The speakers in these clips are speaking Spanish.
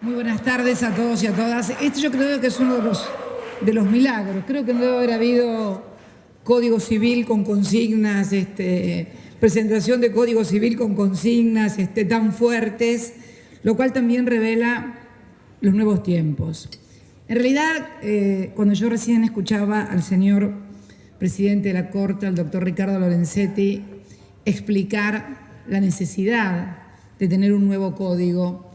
Muy buenas tardes a todos y a todas. Este yo creo que es uno de los milagros. Creo que no debe haber habido código civil con consignas, presentación de código civil con consignas tan fuertes, lo cual también revela los nuevos tiempos. En realidad, cuando yo recién escuchaba al señor presidente de la Corte, al doctor Ricardo Lorenzetti, explicar la necesidad de tener un nuevo código,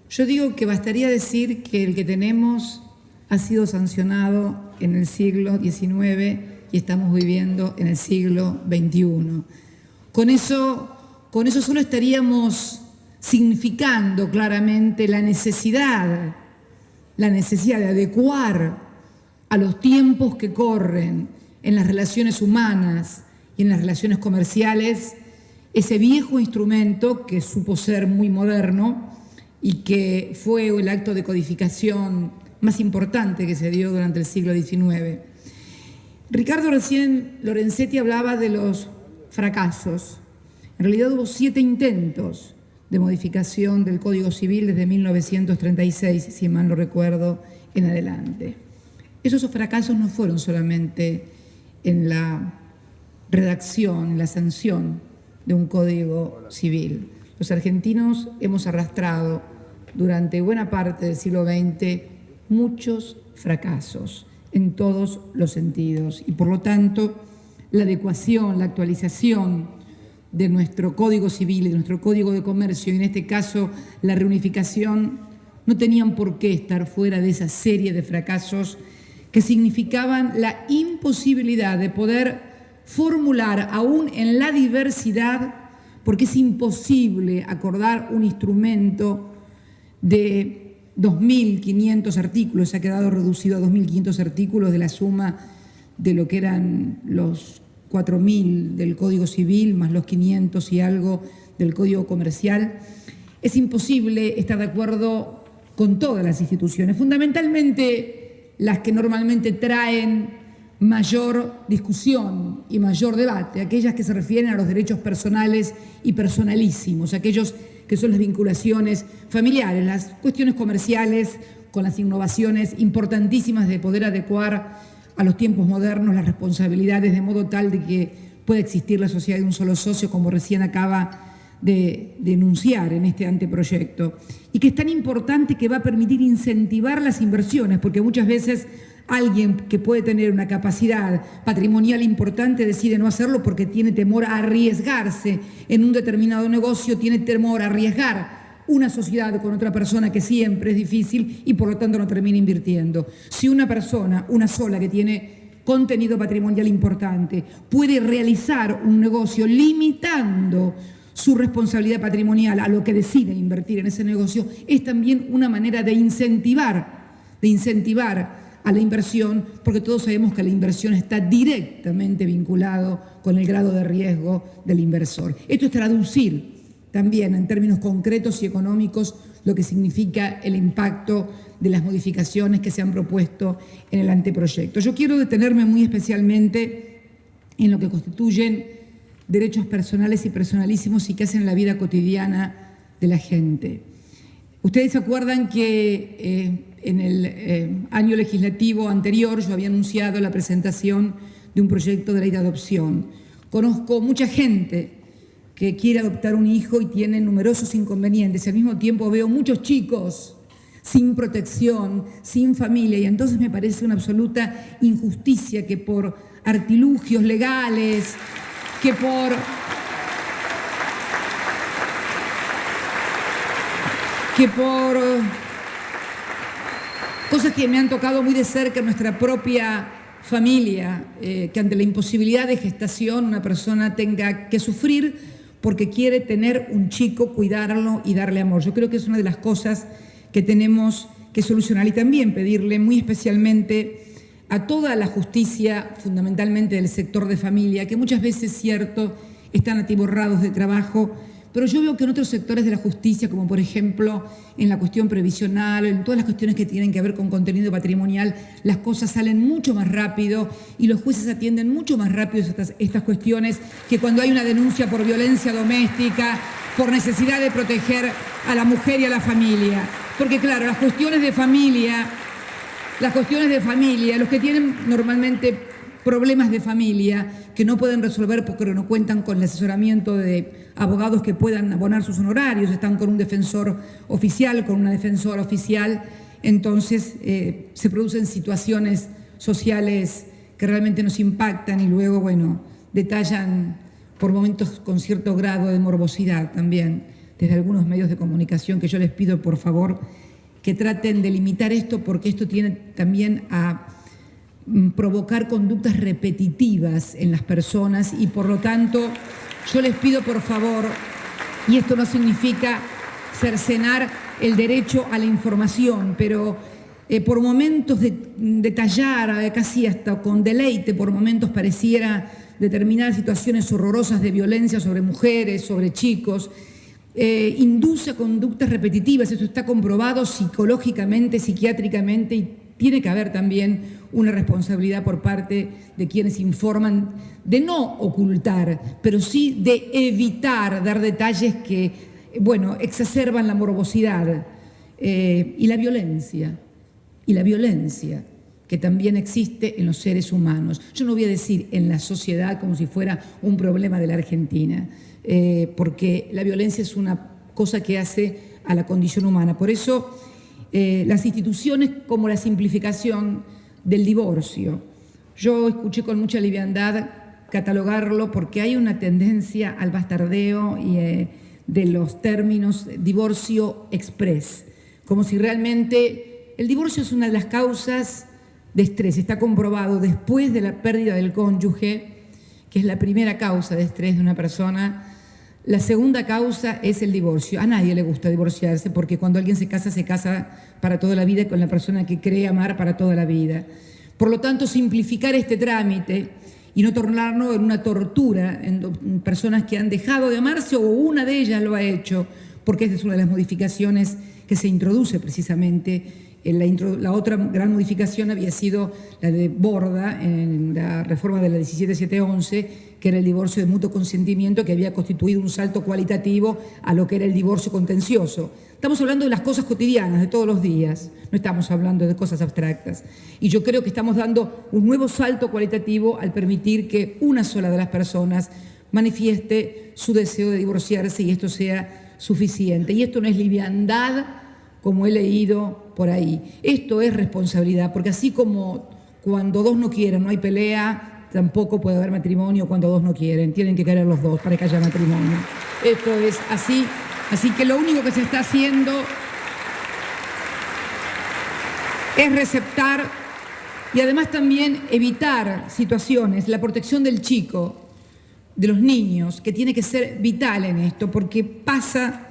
yo digo que bastaría decir que el que tenemos ha sido sancionado en el siglo XIX y estamos viviendo en el siglo XXI. Con eso solo estaríamos significando claramente la necesidad de adecuar a los tiempos que corren en las relaciones humanas y en las relaciones comerciales ese viejo instrumento que supo ser muy moderno y que fue el acto de codificación más importante que se dio durante el siglo XIX. Ricardo Lorenzetti hablaba de los fracasos. En realidad hubo 7 intentos de modificación del Código Civil desde 1936, si mal no recuerdo, en adelante. Esos fracasos no fueron solamente en la redacción, en la sanción de un Código Civil. Los argentinos hemos arrastrado durante buena parte del siglo XX muchos fracasos en todos los sentidos y por lo tanto la adecuación, la actualización de nuestro Código Civil y de nuestro Código de Comercio y en este caso la reunificación no tenían por qué estar fuera de esa serie de fracasos que significaban la imposibilidad de poder formular aún en la diversidad, porque es imposible acordar un instrumento de 2.500 artículos, se ha quedado reducido a 2.500 artículos de la suma de lo que eran los 4.000 del Código Civil, más los 500 y algo del Código Comercial. Es imposible estar de acuerdo con todas las instituciones, fundamentalmente las que normalmente traen mayor discusión y mayor debate, aquellas que se refieren a los derechos personales y personalísimos, aquellos que son las vinculaciones familiares, las cuestiones comerciales con las innovaciones importantísimas de poder adecuar a los tiempos modernos las responsabilidades de modo tal de que pueda existir la sociedad de un solo socio, como recién acaba de denunciar en este anteproyecto, y que es tan importante que va a permitir incentivar las inversiones, porque muchas veces alguien que puede tener una capacidad patrimonial importante decide no hacerlo porque tiene temor a arriesgarse en un determinado negocio, tiene temor a arriesgar una sociedad con otra persona que siempre es difícil y por lo tanto no termina invirtiendo. Si una persona, una sola que tiene contenido patrimonial importante, puede realizar un negocio limitando su responsabilidad patrimonial a lo que decide invertir en ese negocio, es también una manera de incentivar a la inversión, porque todos sabemos que la inversión está directamente vinculado con el grado de riesgo del inversor. Esto es traducir también en términos concretos y económicos lo que significa el impacto de las modificaciones que se han propuesto en el anteproyecto. Yo quiero detenerme muy especialmente en lo que constituyen derechos personales y personalísimos y que hacen la vida cotidiana de la gente. Ustedes se acuerdan que en el año legislativo anterior yo había anunciado la presentación de un proyecto de ley de adopción. Conozco mucha gente que quiere adoptar un hijo y tiene numerosos inconvenientes. Al mismo tiempo veo muchos chicos sin protección, sin familia, y entonces me parece una absoluta injusticia que por artilugios legales, que por cosas que me han tocado muy de cerca en nuestra propia familia, que ante la imposibilidad de gestación una persona tenga que sufrir porque quiere tener un chico, cuidarlo y darle amor. Yo creo que es una de las cosas que tenemos que solucionar y también pedirle muy especialmente a toda la justicia, fundamentalmente del sector de familia, que muchas veces, cierto, están atiborrados de trabajo, pero yo veo que en otros sectores de la justicia, como por ejemplo en la cuestión previsional, en todas las cuestiones que tienen que ver con contenido patrimonial, las cosas salen mucho más rápido y los jueces atienden mucho más rápido estas cuestiones que cuando hay una denuncia por violencia doméstica, por necesidad de proteger a la mujer y a la familia. Porque claro, las cuestiones de familia, los que tienen normalmente problemas de familia que no pueden resolver porque no cuentan con el asesoramiento de abogados que puedan abonar sus honorarios, están con un defensor oficial, con una defensora oficial, entonces se producen situaciones sociales que realmente nos impactan y luego, bueno, detallan por momentos con cierto grado de morbosidad también desde algunos medios de comunicación, que yo les pido por favor que traten de limitar esto, porque esto tiene también a provocar conductas repetitivas en las personas y por lo tanto yo les pido por favor, y esto no significa cercenar el derecho a la información, pero por momentos detallar, casi hasta con deleite, por momentos pareciera determinadas situaciones horrorosas de violencia sobre mujeres, sobre chicos, induce a conductas repetitivas. Eso está comprobado psicológicamente, psiquiátricamente, y tiene que haber también una responsabilidad por parte de quienes informan, de no ocultar, pero sí de evitar dar detalles que, bueno, exacerban la morbosidad y la violencia, que también existe en los seres humanos. Yo no voy a decir en la sociedad como si fuera un problema de la Argentina, porque la violencia es una cosa que hace a la condición humana. Por eso las instituciones como la simplificación del divorcio, yo escuché con mucha liviandad catalogarlo porque hay una tendencia al bastardeo y, de los términos divorcio express, como si realmente el divorcio es una de las causas de estrés. Está comprobado después de la pérdida del cónyuge, que es la primera causa de estrés de una persona. La segunda causa es el divorcio. A nadie le gusta divorciarse porque cuando alguien se casa para toda la vida con la persona que cree amar para toda la vida. Por lo tanto, simplificar este trámite y no tornarlo en una tortura en personas que han dejado de amarse o una de ellas lo ha hecho, porque esta es una de las modificaciones que se introduce precisamente. La otra gran modificación había sido la de Borda en la reforma de la 17711, que era el divorcio de mutuo consentimiento, que había constituido un salto cualitativo a lo que era el divorcio contencioso. Estamos hablando de las cosas cotidianas, de todos los días, no estamos hablando de cosas abstractas. Y yo creo que estamos dando un nuevo salto cualitativo al permitir que una sola de las personas manifieste su deseo de divorciarse y esto sea suficiente. Y esto no es liviandad, como he leído por ahí. Esto es responsabilidad, porque así como cuando dos no quieren no hay pelea, tampoco puede haber matrimonio cuando dos no quieren. Tienen que querer los dos para que haya matrimonio. Esto es así. Así que lo único que se está haciendo es receptar y además también evitar situaciones, la protección del chico, de los niños, que tiene que ser vital en esto, porque pasa.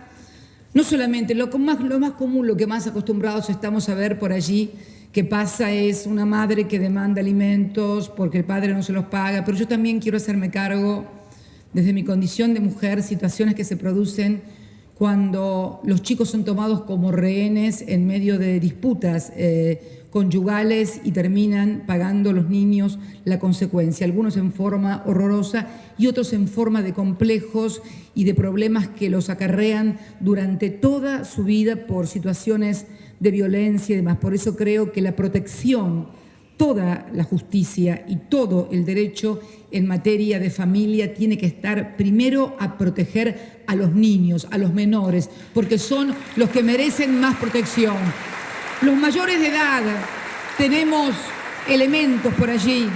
No solamente, lo más común, lo que más acostumbrados estamos a ver por allí que pasa es una madre que demanda alimentos porque el padre no se los paga, pero yo también quiero hacerme cargo, desde mi condición de mujer, situaciones que se producen cuando los chicos son tomados como rehenes en medio de disputas conyugales y terminan pagando los niños la consecuencia, algunos en forma horrorosa y otros en forma de complejos y de problemas que los acarrean durante toda su vida por situaciones de violencia y demás. Por eso creo que la protección, toda la justicia y todo el derecho en materia de familia tiene que estar primero a proteger a los niños, a los menores, porque son los que merecen más protección. Los mayores de edad tenemos elementos por allí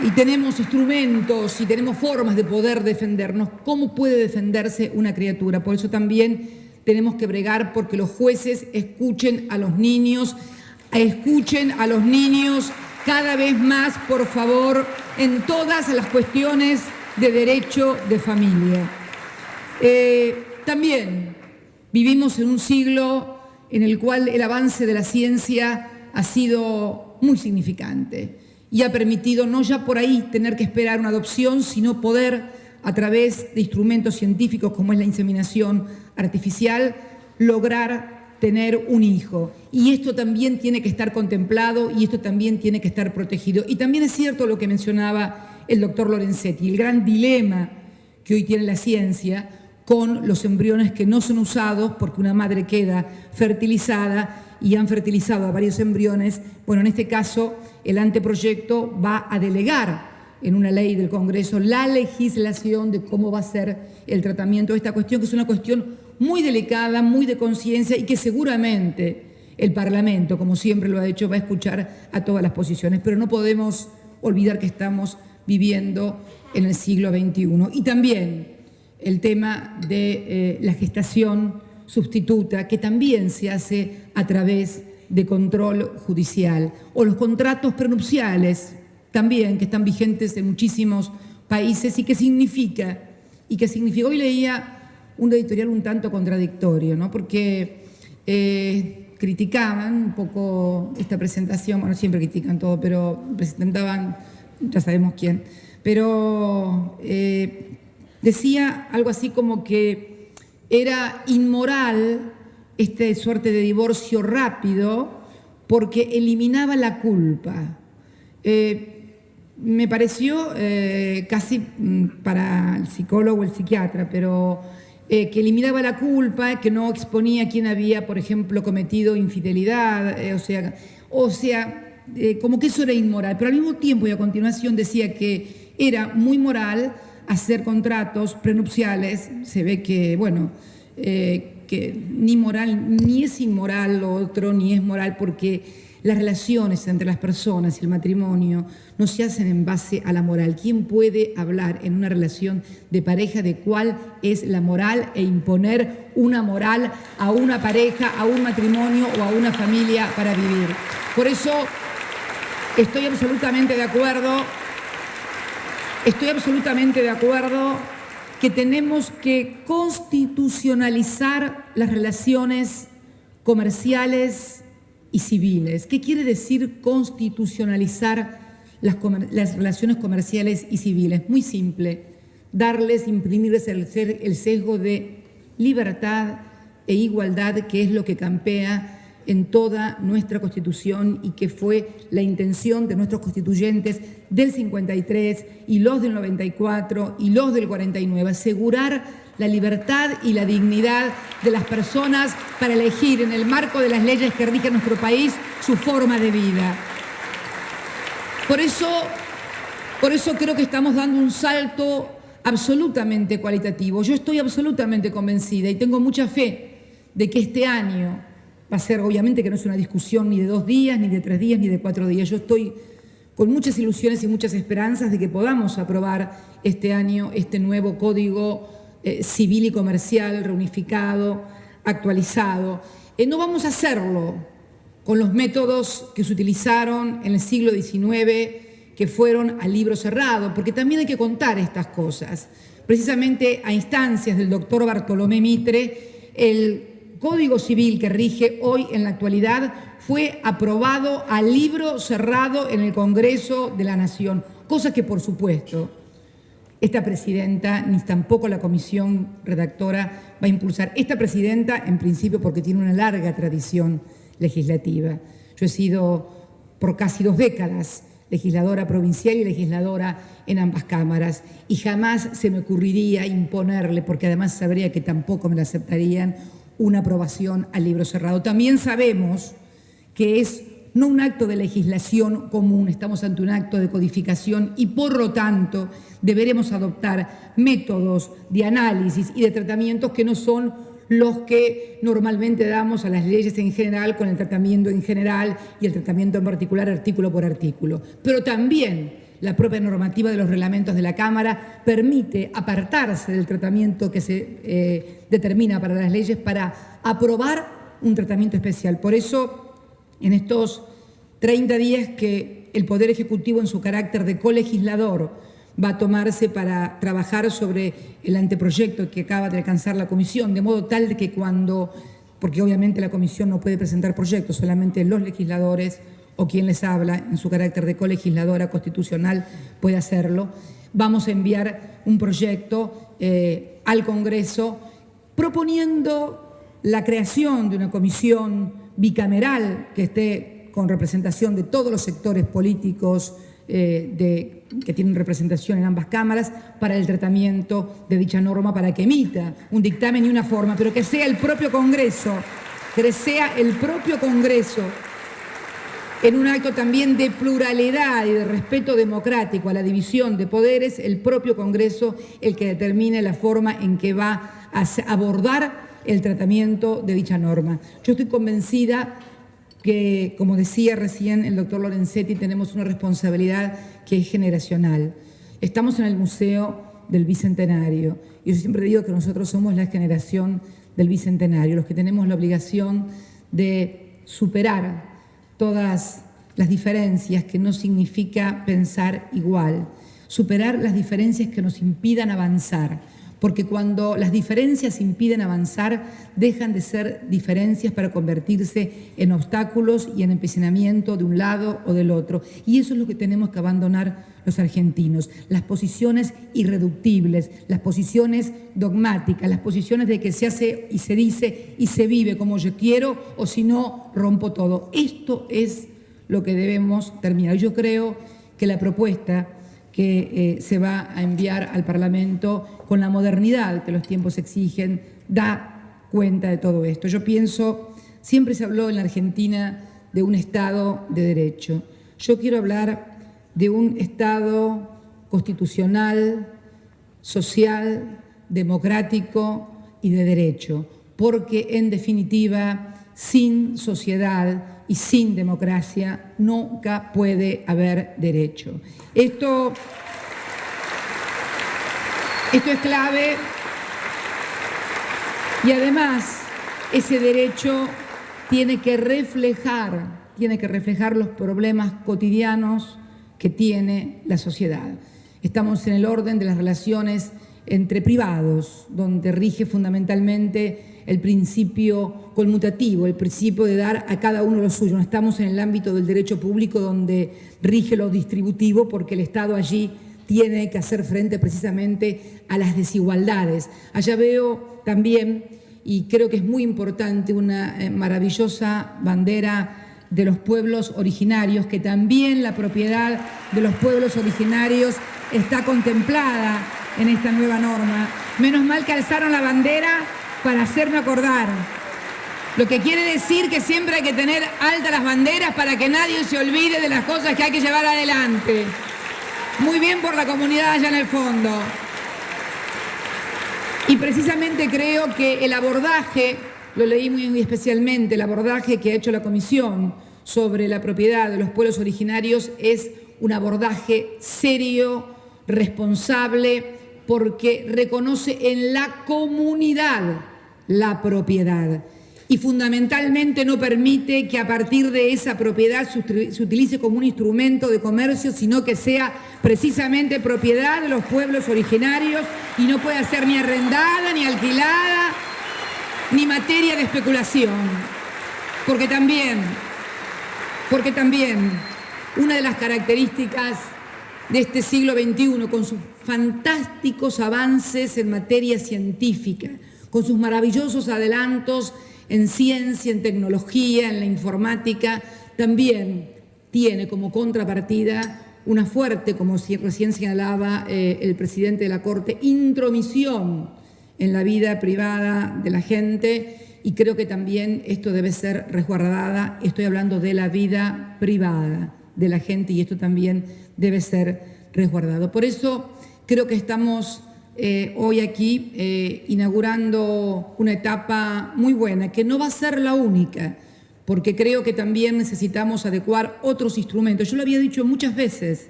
y tenemos instrumentos y tenemos formas de poder defendernos. ¿Cómo puede defenderse una criatura? Por eso también tenemos que bregar porque los jueces escuchen a los niños cada vez más, por favor, en todas las cuestiones de derecho de familia. También vivimos en un siglo en el cual el avance de la ciencia ha sido muy significante y ha permitido no ya por ahí tener que esperar una adopción, sino poder, a través de instrumentos científicos como es la inseminación artificial, lograr tener un hijo. Y esto también tiene que estar contemplado y esto también tiene que estar protegido. Y también es cierto lo que mencionaba el doctor Lorenzetti, el gran dilema que hoy tiene la ciencia con los embriones que no son usados porque una madre queda fertilizada y han fertilizado a varios embriones. Bueno, en este caso, el anteproyecto va a delegar en una ley del Congreso la legislación de cómo va a ser el tratamiento de esta cuestión, que es una cuestión muy delicada, muy de conciencia y que seguramente el Parlamento, como siempre lo ha hecho, va a escuchar a todas las posiciones. Pero no podemos olvidar que estamos viviendo en el siglo XXI. Y también el tema de la gestación sustituta, que también se hace a través de control judicial, o los contratos prenupciales, también, que están vigentes en muchísimos países. ¿Y qué significa? Hoy leía un editorial un tanto contradictorio, ¿no? Porque criticaban un poco esta presentación, bueno, siempre critican todo, pero presentaban, ya sabemos quién, pero decía algo así como que era inmoral esta suerte de divorcio rápido porque eliminaba la culpa. Me pareció casi para el psicólogo o el psiquiatra, pero que eliminaba la culpa, que no exponía a quién había, por ejemplo, cometido infidelidad, o sea, como que eso era inmoral. Pero al mismo tiempo y a continuación decía que era muy moral hacer contratos prenupciales. Se ve que, bueno, que ni moral, ni es inmoral lo otro, ni es moral, porque las relaciones entre las personas y el matrimonio no se hacen en base a la moral. ¿Quién puede hablar en una relación de pareja de cuál es la moral e imponer una moral a una pareja, a un matrimonio o a una familia para vivir? Por eso estoy absolutamente de acuerdo que tenemos que constitucionalizar las relaciones comerciales y civiles. ¿Qué quiere decir constitucionalizar las relaciones comerciales y civiles? Muy simple, imprimirles el sesgo de libertad e igualdad, que es lo que campea en toda nuestra Constitución y que fue la intención de nuestros constituyentes del 53 y los del 94 y los del 49, asegurar la libertad y la dignidad de las personas para elegir en el marco de las leyes que rigen nuestro país su forma de vida. Por eso creo que estamos dando un salto absolutamente cualitativo. Yo estoy absolutamente convencida y tengo mucha fe de que este año va a ser, obviamente que no es una discusión ni de 2 días, ni de 3 días, ni de 4 días. Yo estoy con muchas ilusiones y muchas esperanzas de que podamos aprobar este año este nuevo Código Civil y Comercial reunificado, actualizado. No vamos a hacerlo con los métodos que se utilizaron en el siglo XIX, que fueron a libro cerrado, porque también hay que contar estas cosas. Precisamente a instancias del doctor Bartolomé Mitre, el Código Civil que rige hoy en la actualidad fue aprobado a libro cerrado en el Congreso de la Nación, cosa que, por supuesto, esta presidenta ni tampoco la comisión redactora va a impulsar. Esta presidenta, en principio, porque tiene una larga tradición legislativa. Yo he sido por casi 2 décadas legisladora provincial y legisladora en ambas cámaras, y jamás se me ocurriría imponerle, porque además sabría que tampoco me la aceptarían, una aprobación al libro cerrado. También sabemos que es no un acto de legislación común, estamos ante un acto de codificación y por lo tanto deberemos adoptar métodos de análisis y de tratamientos que no son los que normalmente damos a las leyes en general, con el tratamiento en general y el tratamiento en particular artículo por artículo. Pero también la propia normativa de los reglamentos de la Cámara permite apartarse del tratamiento que se determina para las leyes para aprobar un tratamiento especial. Por eso, en estos 30 días que el Poder Ejecutivo, en su carácter de colegislador, va a tomarse para trabajar sobre el anteproyecto que acaba de alcanzar la Comisión, de modo tal que porque obviamente la Comisión no puede presentar proyectos, solamente los legisladores o quien les habla, en su carácter de colegisladora constitucional, puede hacerlo. Vamos a enviar un proyecto al Congreso proponiendo la creación de una comisión bicameral que esté con representación de todos los sectores políticos que tienen representación en ambas cámaras para el tratamiento de dicha norma, para que emita un dictamen y una forma, pero que sea el propio Congreso, en un acto también de pluralidad y de respeto democrático a la división de poderes, el propio Congreso el que determine la forma en que va a abordar el tratamiento de dicha norma. Yo estoy convencida que, como decía recién el doctor Lorenzetti, tenemos una responsabilidad que es generacional. Estamos en el Museo del Bicentenario y yo siempre digo que nosotros somos la generación del Bicentenario, los que tenemos la obligación de superar todas las diferencias, que no significa pensar igual, superar las diferencias que nos impidan avanzar, porque cuando las diferencias impiden avanzar, dejan de ser diferencias para convertirse en obstáculos y en empecinamiento de un lado o del otro. Y eso es lo que tenemos que abandonar los argentinos, las posiciones irreductibles, las posiciones dogmáticas, las posiciones de que se hace y se dice y se vive como yo quiero, o si no, rompo todo. Esto es lo que debemos terminar. Yo creo que la propuesta que se va a enviar al Parlamento, con la modernidad que los tiempos exigen, da cuenta de todo esto. Yo pienso, siempre se habló en la Argentina de un Estado de Derecho. Yo quiero hablar de un Estado constitucional, social, democrático y de derecho, porque en definitiva, sin sociedad y sin democracia nunca puede haber derecho. Esto es clave y además ese derecho tiene que reflejar los problemas cotidianos que tiene la sociedad. Estamos en el orden de las relaciones entre privados, donde rige fundamentalmente el principio conmutativo, el principio de dar a cada uno lo suyo. No estamos en el ámbito del derecho público, donde rige lo distributivo, porque el Estado allí tiene que hacer frente precisamente a las desigualdades. Allá veo también, y creo que es muy importante, una maravillosa bandera de los pueblos originarios, que también la propiedad de los pueblos originarios está contemplada en esta nueva norma. Menos mal que alzaron la bandera para hacerme acordar. Lo que quiere decir que siempre hay que tener altas las banderas para que nadie se olvide de las cosas que hay que llevar adelante. Muy bien por la comunidad allá en el fondo. Y precisamente creo que el abordaje, lo leí muy especialmente, el abordaje que ha hecho la Comisión sobre la propiedad de los pueblos originarios es un abordaje serio, responsable, porque reconoce en la comunidad la propiedad y fundamentalmente no permite que a partir de esa propiedad se utilice como un instrumento de comercio, sino que sea precisamente propiedad de los pueblos originarios y no pueda ser ni arrendada, ni alquilada, ni materia de especulación. Porque también una de las características de este siglo XXI, con sus fantásticos avances en materia científica, con sus maravillosos adelantos en ciencia, en tecnología, en la informática, también tiene como contrapartida una fuerte, como recién señalaba el presidente de la Corte, intromisión en la vida privada de la gente, y creo que también esto debe ser resguardada. Estoy hablando de la vida privada de la gente y esto también debe ser resguardado. Por eso creo que estamos hoy aquí inaugurando una etapa muy buena, que no va a ser la única, porque creo que también necesitamos adecuar otros instrumentos. Yo lo había dicho muchas veces,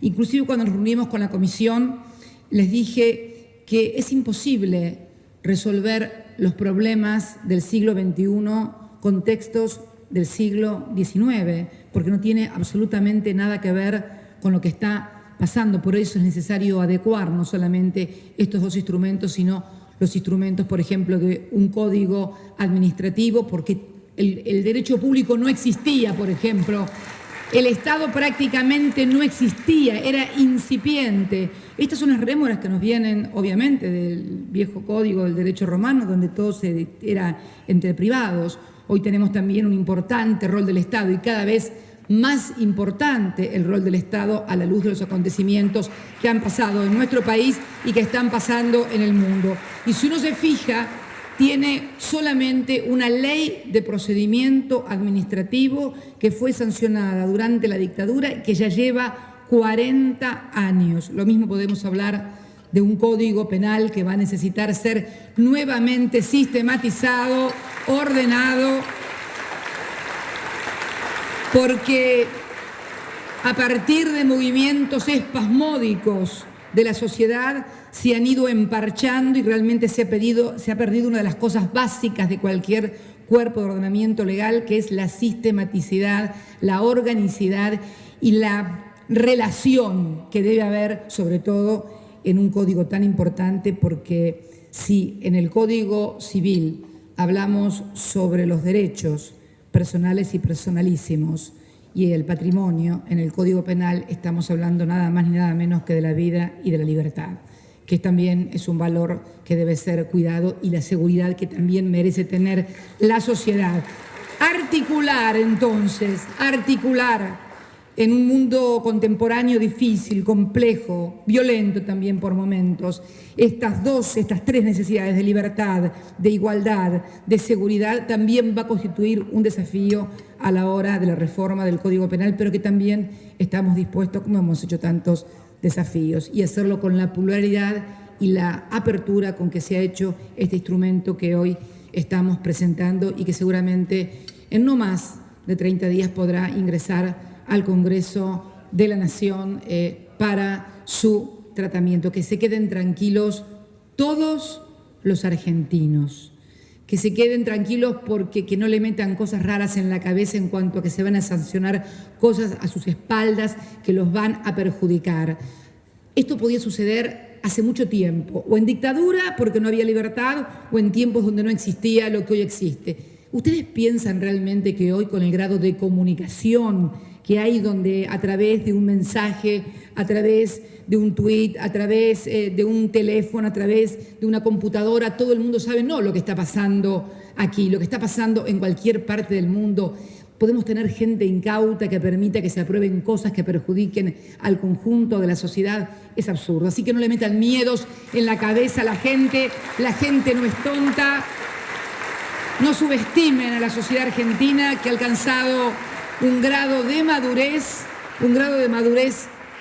inclusive cuando nos reunimos con la Comisión, les dije que es imposible resolver los problemas del siglo XXI con textos del siglo XIX, porque no tiene absolutamente nada que ver con lo que está pasando. Por eso es necesario adecuar no solamente estos dos instrumentos, sino los instrumentos, por ejemplo, de un código administrativo, porque el derecho público no existía, por ejemplo. El Estado prácticamente no existía, era incipiente. Estas son las rémoras que nos vienen, obviamente, del viejo código del derecho romano, donde todo era entre privados. Hoy tenemos también un importante rol del Estado y cada vez más importante el rol del Estado a la luz de los acontecimientos que han pasado en nuestro país y que están pasando en el mundo. Y si uno se fija, tiene solamente una ley de procedimiento administrativo que fue sancionada durante la dictadura y que ya lleva 40 años. Lo mismo podemos hablar de un código penal que va a necesitar ser nuevamente sistematizado, ordenado, porque a partir de movimientos espasmódicos de la sociedad se han ido emparchando y realmente se ha perdido una de las cosas básicas de cualquier cuerpo de ordenamiento legal, que es la sistematicidad, la organicidad y la relación que debe haber, sobre todo en un código tan importante, porque si en el Código Civil hablamos sobre los derechos personales y personalísimos y el patrimonio, en el Código Penal estamos hablando nada más ni nada menos que de la vida y de la libertad, que también es un valor que debe ser cuidado, y la seguridad que también merece tener la sociedad. Articular en un mundo contemporáneo difícil, complejo, violento también por momentos, estas tres necesidades de libertad, de igualdad, de seguridad, también va a constituir un desafío a la hora de la reforma del Código Penal, pero que también estamos dispuestos, como hemos hecho tantos desafíos, y hacerlo con la pluralidad y la apertura con que se ha hecho este instrumento que hoy estamos presentando y que seguramente en no más de 30 días podrá ingresar al Congreso de la Nación para su tratamiento. Que se queden tranquilos todos los argentinos, que se queden tranquilos porque que no le metan cosas raras en la cabeza en cuanto a que se van a sancionar cosas a sus espaldas que los van a perjudicar. Esto podía suceder hace mucho tiempo, o en dictadura porque no había libertad, o en tiempos donde no existía lo que hoy existe. ¿Ustedes piensan realmente que hoy, con el grado de comunicación que hay, donde a través de un mensaje, a través de un tuit, a través de un teléfono, a través de una computadora, todo el mundo sabe no lo que está pasando aquí, lo que está pasando en cualquier parte del mundo? Podemos tener gente incauta que permita que se aprueben cosas que perjudiquen al conjunto de la sociedad. Es absurdo. Así que no le metan miedos en la cabeza a la gente no es tonta. No subestimen a la sociedad argentina, que ha alcanzado un grado de madurez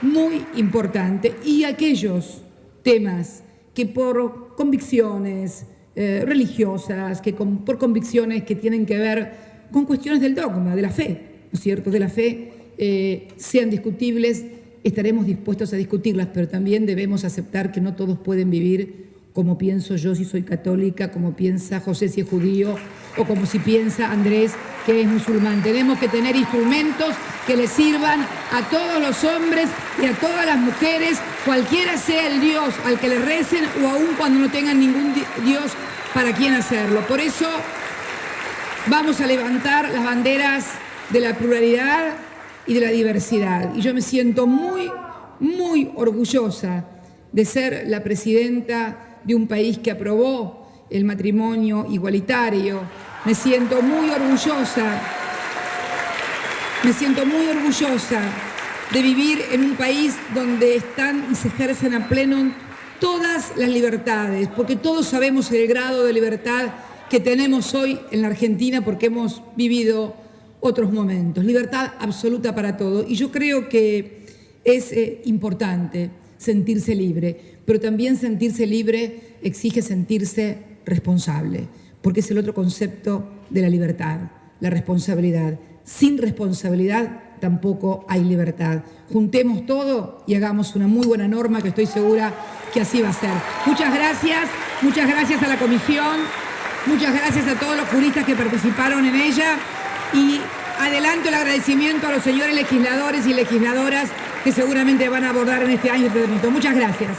muy importante. Y aquellos temas que por convicciones religiosas, por convicciones que tienen que ver con cuestiones del dogma, de la fe, ¿no es cierto?, de la fe, sean discutibles, estaremos dispuestos a discutirlas, pero también debemos aceptar que no todos pueden vivir como pienso yo si soy católica, como piensa José si es judío, o como si piensa Andrés que es musulmán. Tenemos que tener instrumentos que le sirvan a todos los hombres y a todas las mujeres, cualquiera sea el Dios al que le recen, o aún cuando no tengan ningún Dios para quien hacerlo. Por eso vamos a levantar las banderas de la pluralidad y de la diversidad. Y yo me siento muy, muy orgullosa de ser la presidenta de un país que aprobó el matrimonio igualitario. Me siento muy orgullosa de vivir en un país donde están y se ejercen a pleno todas las libertades, porque todos sabemos el grado de libertad que tenemos hoy en la Argentina, porque hemos vivido otros momentos. Libertad absoluta para todo. Y yo creo que es importante sentirse libre, pero también sentirse libre exige sentirse responsable, porque es el otro concepto de la libertad, la responsabilidad. Sin responsabilidad tampoco hay libertad. Juntemos todo y hagamos una muy buena norma, que estoy segura que así va a ser. Muchas gracias a la comisión, muchas gracias a todos los juristas que participaron en ella, y adelanto el agradecimiento a los señores legisladores y legisladoras que seguramente van a abordar en este año. Muchas gracias.